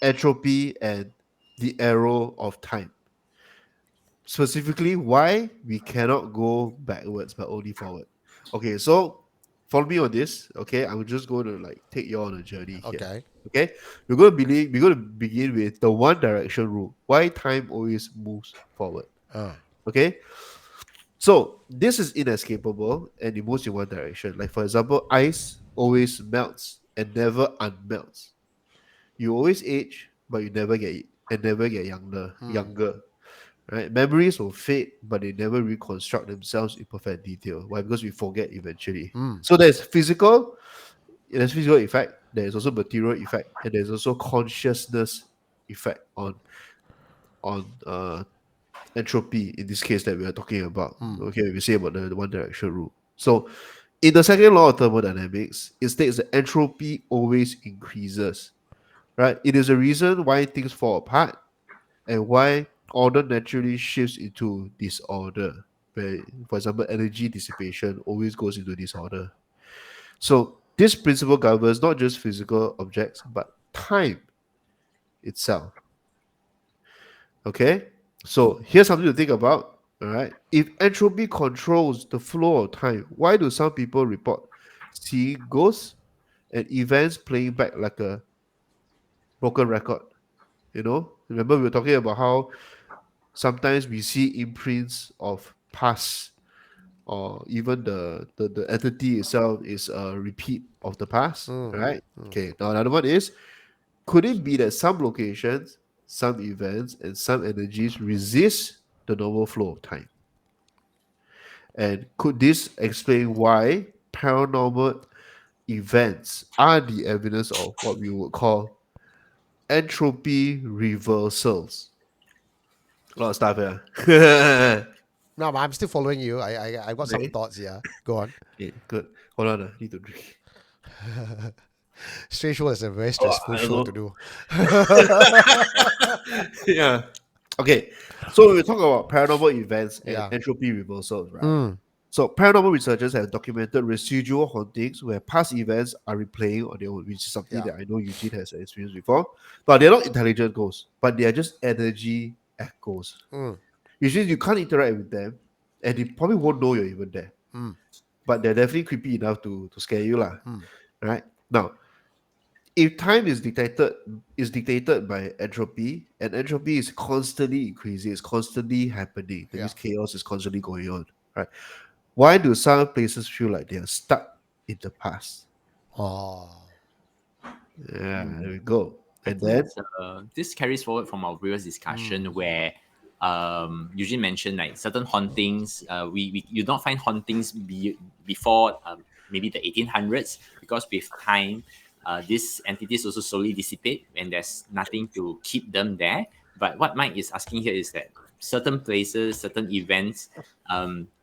entropy, and the arrow of time. Specifically, why we cannot go backwards but only forward. Okay, so follow me on this. Okay, I'm just going to like take you on a journey here. Okay. Okay, we're going to begin with the one direction rule. Why time always moves forward. Uh, Okay, so this is inescapable and it moves in one direction. Like for example, ice always melts and never unmelts. You always age, but you never get younger. Right? Memories will fade, but they never reconstruct themselves in perfect detail. Why? Because we forget eventually. So there's physical effect, there's also material effect, and there's also consciousness effect on entropy in this case that we are talking about. Okay, we say about the one direction rule. So in the second law of thermodynamics, it states that entropy always increases. Right? It is a reason why things fall apart and why order naturally shifts into disorder. Where, for example, energy dissipation always goes into disorder. So this principle governs not just physical objects, but time itself. Okay? So here's something to think about. All right. If entropy controls the flow of time, why do some people report seeing ghosts and events playing back like a broken record? Remember we were talking about how sometimes we see imprints of past, or even the entity itself is a repeat of the past, right? Okay, now another one is, could it be that some locations, some events, and some energies resist the normal flow of time? And could this explain why paranormal events are the evidence of what we would call entropy reversals? A lot of stuff here. no, but I'm still following you. I got some Okay. thoughts. Yeah, go on. Okay, good. Hold on, I need to drink. Strange World is a very Oh, stressful I show don't to do. know. Yeah. Okay. So when we talk about paranormal events and Yeah. entropy reversals, right? So paranormal researchers have documented residual hauntings where past events are replaying on their own, which is something Yeah. that I know Eugene has experienced before. But they're not intelligent ghosts, but they are just energy echoes. Usually you can't interact with them, and they probably won't know you're even there. But they're definitely creepy enough to scare you, lah. Right? Now, if time is dictated by entropy, and entropy is constantly increasing, it's constantly happening. That Yeah. means chaos is constantly going on. Right? Why do some places feel like they are stuck in the past? Oh. Yeah, there we go. I And think then it's, this carries forward from our previous discussion where Eugene mentioned like certain hauntings. We you don't find hauntings before maybe the 1800s, because with time, these entities also slowly dissipate and there's nothing to keep them there. But what Mike is asking here is that certain places, certain events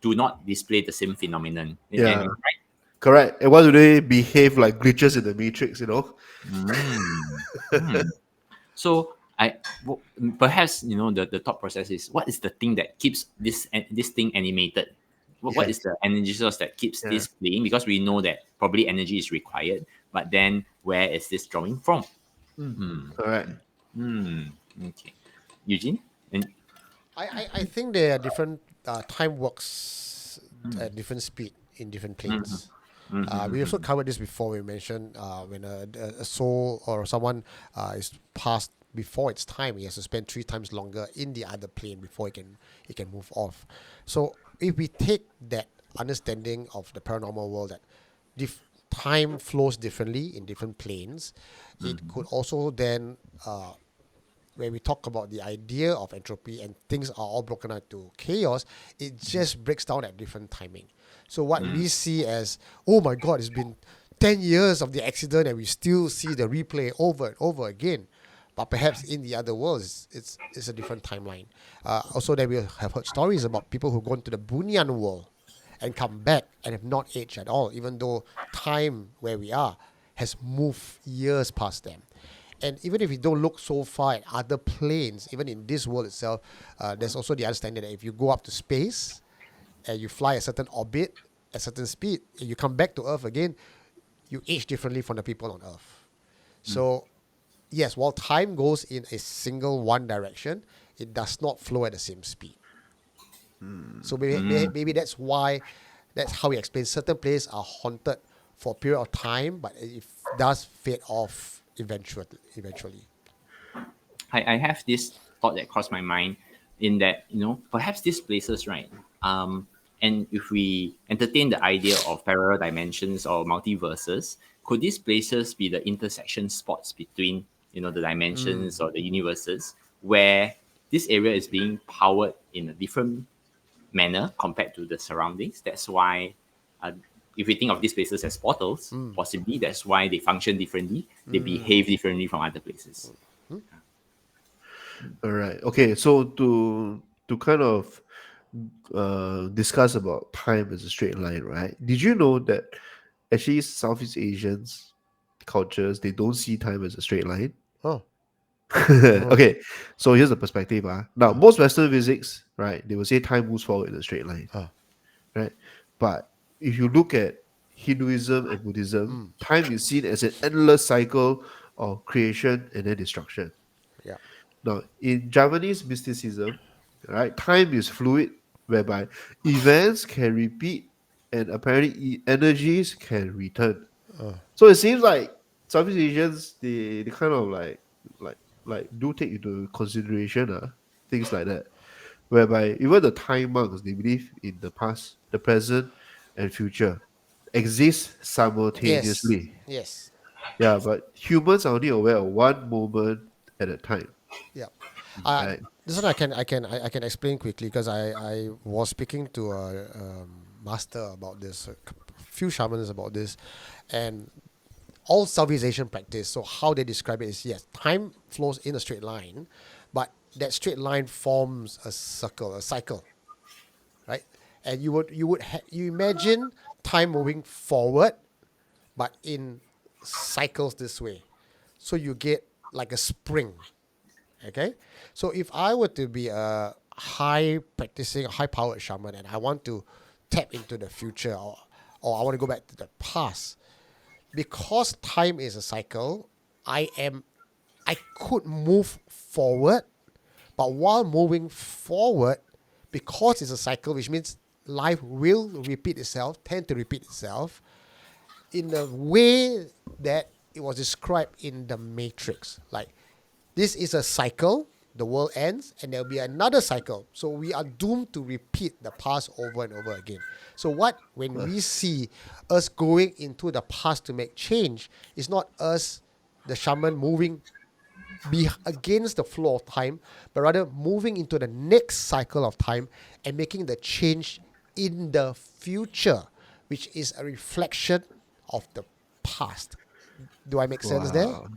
do not display the same phenomenon. yeah, And right? correct. And why do they behave like glitches in the matrix? So perhaps the thought process is, what is the thing that keeps this thing animated? What is Yes. the energy source that keeps Yeah. this playing? Because we know that probably energy is required, but then where is this drawing from? Correct. Okay, Eugene, and I think there are different time works at different speed in different planes. We also covered this before. We mentioned when a soul or someone is passed before its time, he has to spend 3 times longer in the other plane before he can move off. So if we take that understanding of the paranormal world, that time flows differently in different planes, it could also then when we talk about the idea of entropy and things are all broken out to chaos, it just breaks down at different timing. So what we see as, oh my God, it's been 10 years of the accident and we still see the replay over and over again. But perhaps in the other worlds, it's a different timeline. Also, that we have heard stories about people who've gone to the Bunyan world and come back and have not aged at all, even though time where we are has moved years past them. And even if we don't look so far at other planes, even in this world itself, there's also the understanding that if you go up to space and you fly a certain orbit, a certain speed, and you come back to Earth again, you age differently from the people on Earth. So, yes, while time goes in a single one direction, it does not flow at the same speed. So maybe that's how we explain certain places are haunted for a period of time, but it does fade off eventually. I have this thought that crossed my mind in that, perhaps these places, right? And if we entertain the idea of parallel dimensions or multiverses, could these places be the intersection spots between, the dimensions or the universes where this area is being powered in a different manner compared to the surroundings? That's why, if we think of these places as portals, possibly that's why they function differently, they behave differently from other places. All right. Okay. So to kind of discuss about time as a straight line, right? Did you know that actually Southeast Asians cultures, they don't see time as a straight line? Oh, Okay, so here's the perspective. Now, most Western physics, right, they will say time moves forward in a straight line, right? But if you look at Hinduism and Buddhism, time is seen as an endless cycle of creation and then destruction. yeah. Now, in Javanese mysticism, right, time is fluid, whereby events can repeat and apparently energies can return. So it seems like Southeast Asians, they kind of like do take into consideration things like that, whereby even the Thai monks, they believe in the past, the present, and future exist Yes. simultaneously. Yes. Yeah, but humans are only aware of one moment at a time. Yeah. Uh, Right. this one I can explain quickly because I was speaking to a master about this, a few shamans about this, and all Southeast Asian practice. So how they describe it is, yes, time flows in a straight line, but that straight line forms a circle, a cycle, right? And you imagine time moving forward, but in cycles this way. So you get like a spring. Okay, so if I were to be a high powered shaman and I want to tap into the future, or I want to go back to the past, because time is a cycle, I could move forward, but while moving forward, because it's a cycle, which means life will repeat itself, tend to repeat itself, in a way that it was described in the Matrix. Like, this is a cycle, the world ends, and there'll be another cycle. So we are doomed to repeat the past over and over again. So when we see us going into the past to make change, it's not us, the shaman, moving against the flow of time, but rather moving into the next cycle of time and making the change in the future, which is a reflection of the past. Do I make sense there? Wow.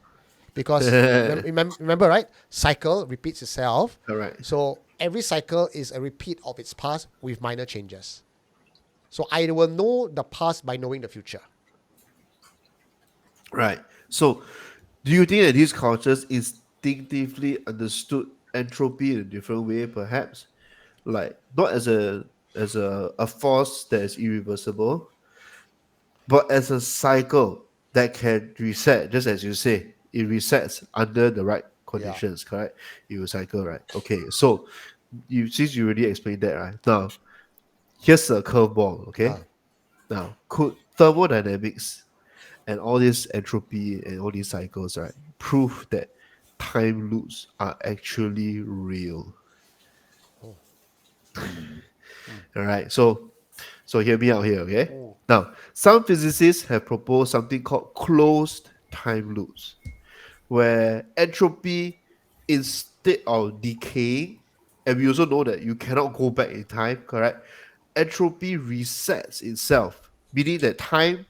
Because remember, right? Cycle repeats itself. Correct. So every cycle is a repeat of its past with minor changes. So I will know the past by knowing the future. Right. So, do you think that these cultures instinctively understood entropy in a different way, perhaps? Like not as a force that is irreversible, but as a cycle that can reset, just as you say, it resets under the right Yeah. conditions, correct? It will cycle, right? Okay. So since you already explained that, right? Now, here's a curveball, okay? Now, could thermodynamics and all this entropy and all these cycles, right, prove that time loops are actually real? All right. So hear me out here, okay? Now, some physicists have proposed something called closed time loops, where entropy, instead of decaying, and we also know that you cannot go back in time, correct? Entropy resets itself, meaning that time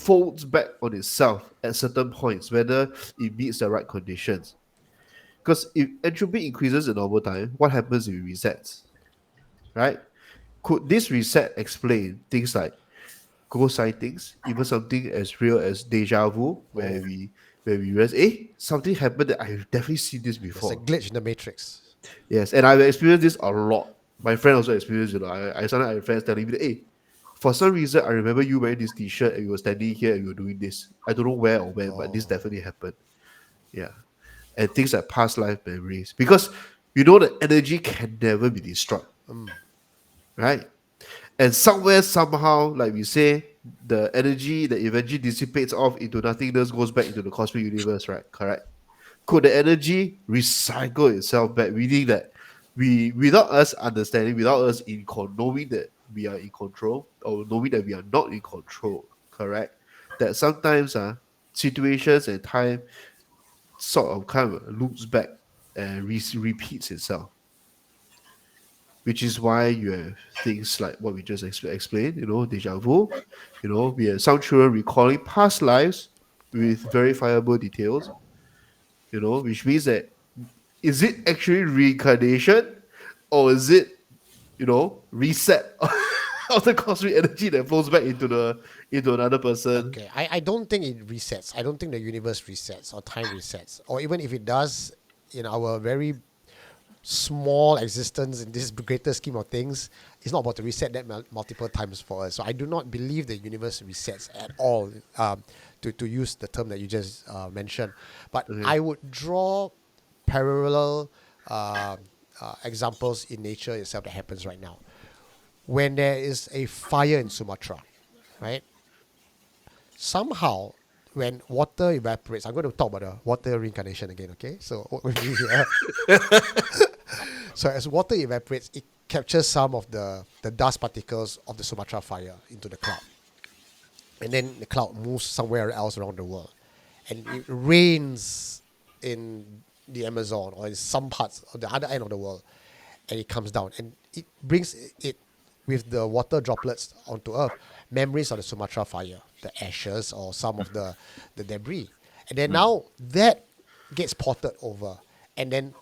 folds back on itself at certain points, whether it meets the right conditions. Because if entropy increases in normal time, what happens if it resets? Right? Could this reset explain things like ghost sightings, even something as real as deja vu, Oh, where we realize, something happened that I've definitely seen this there's a before. glitch in the matrix. Yes, and I've experienced this a lot. My friend also experienced, I sometimes have friends telling me that, hey, for some reason I remember you wearing this t-shirt and you were standing here and you were doing this. I don't know where or when, but this Oh, definitely happened. Yeah. And things like past life memories. Because you know the energy can never be destroyed. Right? And somewhere, somehow, like we say, the energy that eventually dissipates off into nothingness goes back into the cosmic universe, right? Correct. Could the energy recycle itself back, meaning that we, without us understanding, without us knowing that we are in control, or knowing that we are not in control, correct? That sometimes situations and time sort of kind of loops back and repeats itself, which is why you have things like what we just explained, deja vu. We have some children recalling past lives with verifiable details, which means that is it actually reincarnation, or is it, reset of the cosmic energy that flows back into another person? okay. I don't think it resets. I don't think the universe resets or time resets. Or even if it does, in our very small existence in this greater scheme of things, it's not about to reset that multiple times for us. So I do not believe the universe resets at all, to use the term that you just mentioned. But Okay. I would draw parallel examples in nature itself that happens right now. When there is a fire in Sumatra, right? Somehow, when water evaporates, I'm going to talk about the water reincarnation again, okay? So, with me here. So as water evaporates, it captures some of the dust particles of the Sumatra fire into the cloud. And then the cloud moves somewhere else around the world. And it rains in the Amazon or in some parts of the other end of the world. And it comes down. And it brings it with the water droplets onto Earth, memories of the Sumatra fire, the ashes or some of the debris. And then now that gets potted over. And then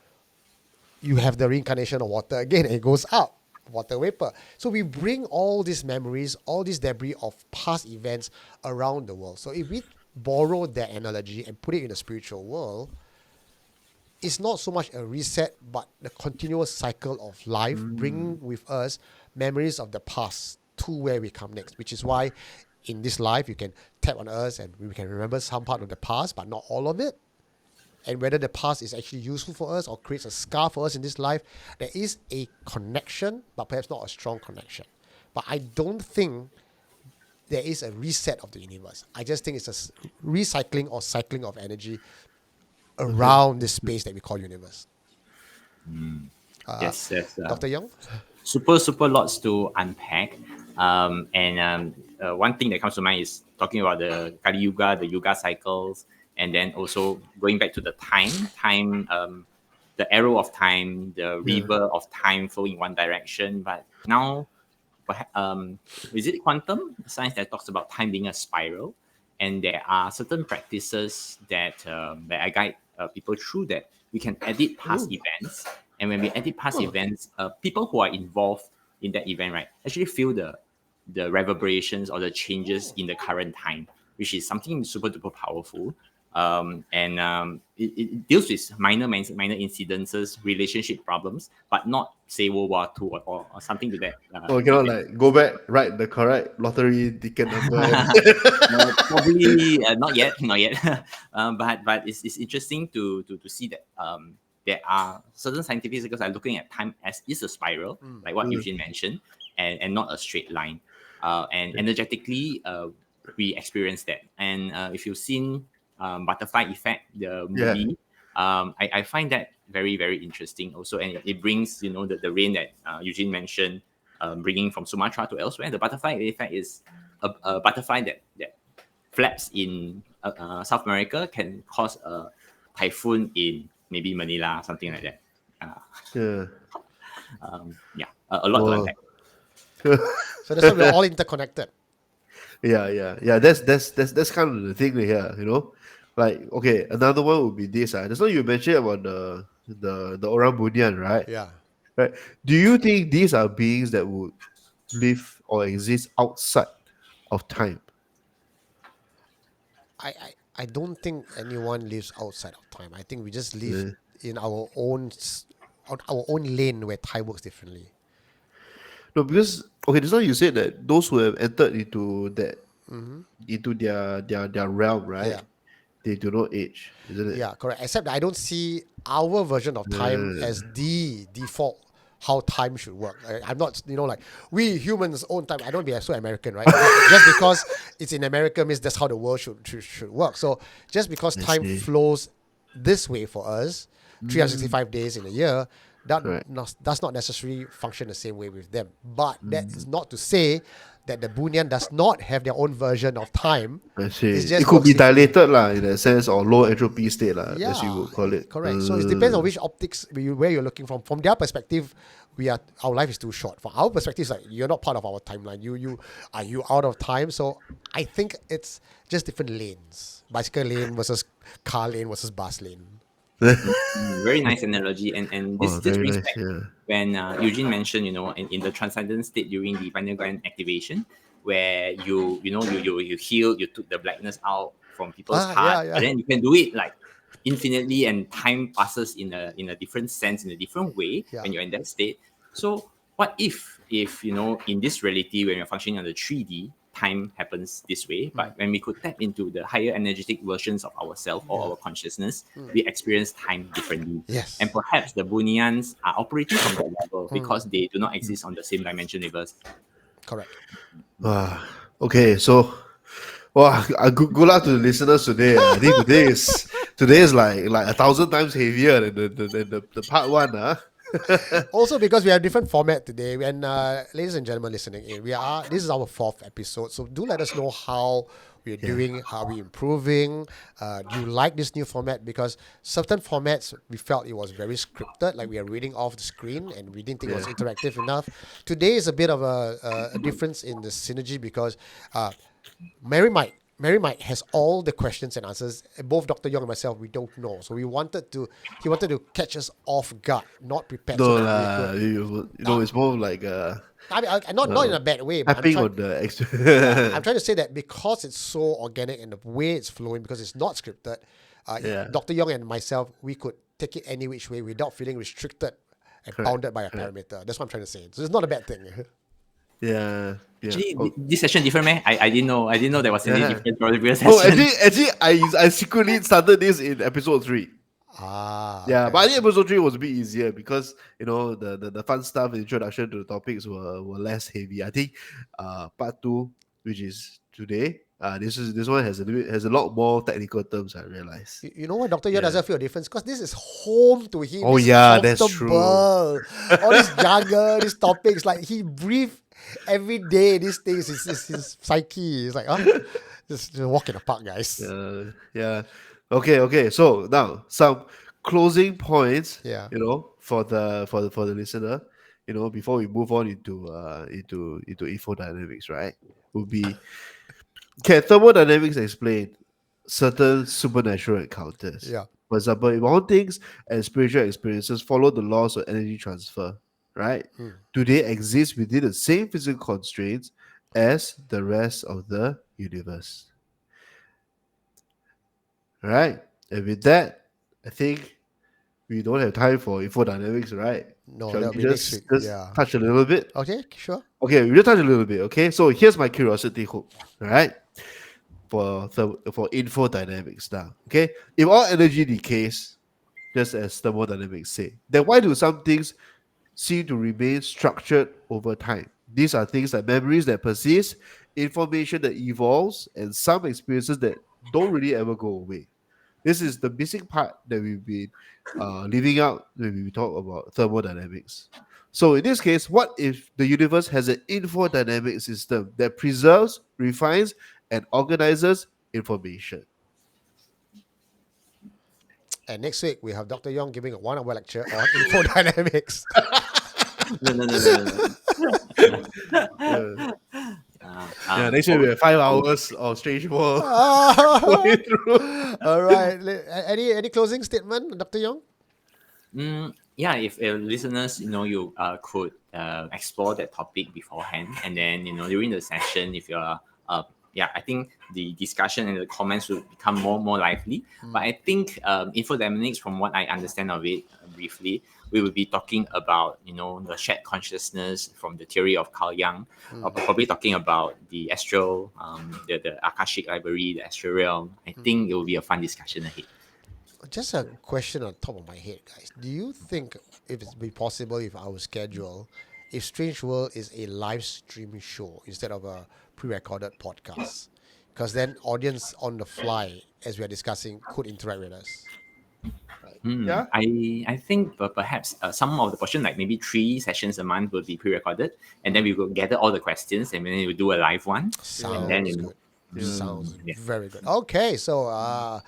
you have the reincarnation of water again, and it goes up, water vapor. So we bring all these memories, all this debris of past events around the world. So if we borrow that analogy and put it in the spiritual world, it's not so much a reset, but the continuous cycle of life, bringing with us memories of the past to where we come next, which is why in this life you can tap on us and we can remember some part of the past, but not all of it. And whether the past is actually useful for us or creates a scar for us in this life, there is a connection, but perhaps not a strong connection. But I don't think there is a reset of the universe. I just think it's a recycling or cycling of energy Okay. around this space that we call universe. Yes, yes. Dr. Young? Super lots to unpack. And one thing that comes to mind is talking about the Kali Yuga, the Yuga cycles, and then also going back to the time, the arrow of time, the Yeah. river of time flow in one direction. But now, perhaps, is it quantum science that talks about time being a spiral? And there are certain practices that I guide people through, that we can edit past events. And when we edit past events, people who are involved in that event, right, actually feel the reverberations or the changes in the current time, which is something super duper powerful. It deals with minor incidences, relationship problems, but not say World War II or something to that. Or cannot like go back, write the correct lottery ticket number. Probably not yet, not yet. But it's interesting to see that there are certain scientific circles are looking at time as is a spiral, like what Eugene mentioned, and not a straight line. And energetically, we experience that. And if you've seen Butterfly Effect, the Yeah. movie, I find that very interesting also, and it brings the rain that Eugene mentioned, bringing from Sumatra to elsewhere. The butterfly effect is a butterfly that flaps in South America can cause a typhoon in maybe Manila, something like that. Yeah. Yeah, a lot to Well, unpack. So that's why we're all interconnected. yeah. That's kind of the thing here, you know. Like, okay, another one would be this. That's what you mentioned about the orang bunyan, right? Yeah. Right. Do you think these are beings that would live or exist outside of time? I don't think anyone lives outside of time. I think we just live Yeah. in on our own lane where time works differently. No, because okay, just now you said that those who have entered into into their realm, right? Yeah. They do not age, isn't it? Yeah, correct. Except that I don't see our version of time as Uh, the default how time should work. I'm not, like we humans own time. I don't be so American, right? Just because it's in America means that's how the world should work. So just because I time see. flows this way for us, Mm, 365 days in a year, that correct. does not necessarily function the same way with them. But that is Mm, not to say that the Bunyan does not have their own version of time. I It see. It just could works be differently. dilated lah, in that sense, or low entropy state lah, as you Yeah, would call it. correct. So it depends on which optics where you're looking from. From their perspective, our life is too short. From our perspective, it's like you're not part of our timeline. You are you out of time. So I think it's just different lanes. Bicycle lane versus car lane versus bus lane. Very nice analogy, and Oh, this very brings nice. back Yeah. when Eugene mentioned, in the transcendent state during the pineal gland activation, where you healed, you took the blackness out from people's heart, Yeah, but yeah, then you can do it like infinitely, and time passes in a different sense, in a different way yeah. when you're in that state. So what if in this reality, when you're functioning on the 3D, time happens this way, but when we could tap into the higher energetic versions of ourselves or Yeah. our consciousness, we experience time differently. And Yes. perhaps the Bunyans are operating from that level because they do not exist on the same dimension with us. Correct. Ah, okay, so good luck to the listeners today. I think today is like 1,000 times heavier than the part one. Also, because we have different format today, and ladies and gentlemen listening in, this is our fourth episode. So do let us know how we're Yeah. doing, how we improving. Do you like this new format? Because certain formats we felt it was very scripted, like we are reading off the screen, and we didn't think it was Yeah. interactive enough. Today is a bit of a difference in the synergy because Mary Mike has all the questions and answers. And both Dr. Young and myself, we don't know. So he wanted to catch us off guard, not prepared, so No that we lah, could. it's more like Not in a bad way, but tapping on the extra. I'm trying to say that because it's so organic and the way it's flowing, because it's not scripted, Yeah. Dr. Young and myself, we could take it any which way without feeling restricted and bounded by a parameter. That's what I'm trying to say. So it's not a bad thing. Yeah. Yeah. Actually, Oh, this session different, man. I didn't know. I didn't know there was any yeah. different from the previous Oh, session. actually, I secretly started this in episode 3. Yeah, Okay. but I think episode 3 was a bit easier because the fun stuff, the introduction to the topics were less heavy. I think part 2, which is today, this one has a lot more technical terms, I realize. You know what, Dr. Yo Yeah. doesn't feel a difference because this is home to him. Oh, This is yeah, that's comfortable. All this jargon, these topics, like he breathes every day. These things, his psyche. It's like, just walk in the park, guys. Yeah. Okay. So now some closing points. Yeah. For the listener. Before we move on into infodynamics, right? Would be, can thermodynamics explain certain supernatural encounters? Yeah. For example, if hauntings and spiritual experiences follow the laws of energy transfer, right? Do they exist within the same physical constraints as the rest of the universe? Right. And with that, I think we don't have time for infodynamics, right? No, Shall that'll we be next week. just Yeah. touch a little bit? Okay, sure. Okay, we just touch a little bit. Okay, so here's my curiosity hook. All right, for infodynamics now. Okay, if all energy decays, just as thermodynamics say, then why do some things seem to remain structured over time? These are things like memories that persist, information that evolves, and some experiences that don't really ever go away. This is the missing part that we've been leaving out when we talk about thermodynamics. So in this case, what if the universe has an infodynamic system that preserves, refines, and organizes information? And next week we have Dr. Young giving a 1-hour lecture on infodynamics. No. Yeah. Next week we have 5 hours of Strange World going through. All right. Any closing statement, Dr. Yong? Yeah, if listeners, you could explore that topic beforehand, and then during the session, if you're I think the discussion and the comments will become more lively. But I think infodynamics, from what I understand of it briefly, we will be talking about the shared consciousness from the theory of Carl Jung, probably talking about the astral, the Akashic library, the astral realm. I think it will be a fun discussion ahead. Just a question on top of my head, guys. Do you think if it's be possible if our schedule, if Strange World is a live stream show instead of a pre-recorded podcast? Because then audience on the fly, as we are discussing, could interact with us. Yeah. I think perhaps some of the portion, like maybe 3 sessions a month, will be pre-recorded, and then we will gather all the questions, and then we will do a live one. Sounds and then good. Sounds very good. Okay, so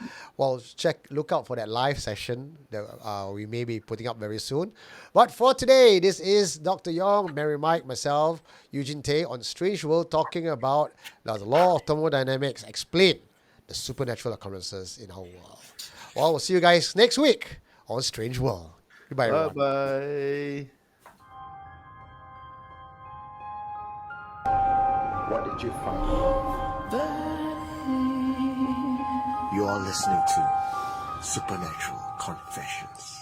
look out for that live session that we may be putting up very soon. But for today, this is Dr. Yong, Mary Mike, myself, Eugene Tay on Strange World, talking about the law of thermodynamics, explain the supernatural occurrences in our world. Well, we'll see you guys next week on Strange World. Goodbye, everyone. Bye-bye. What did you find? You are listening to Supernatural Confessions.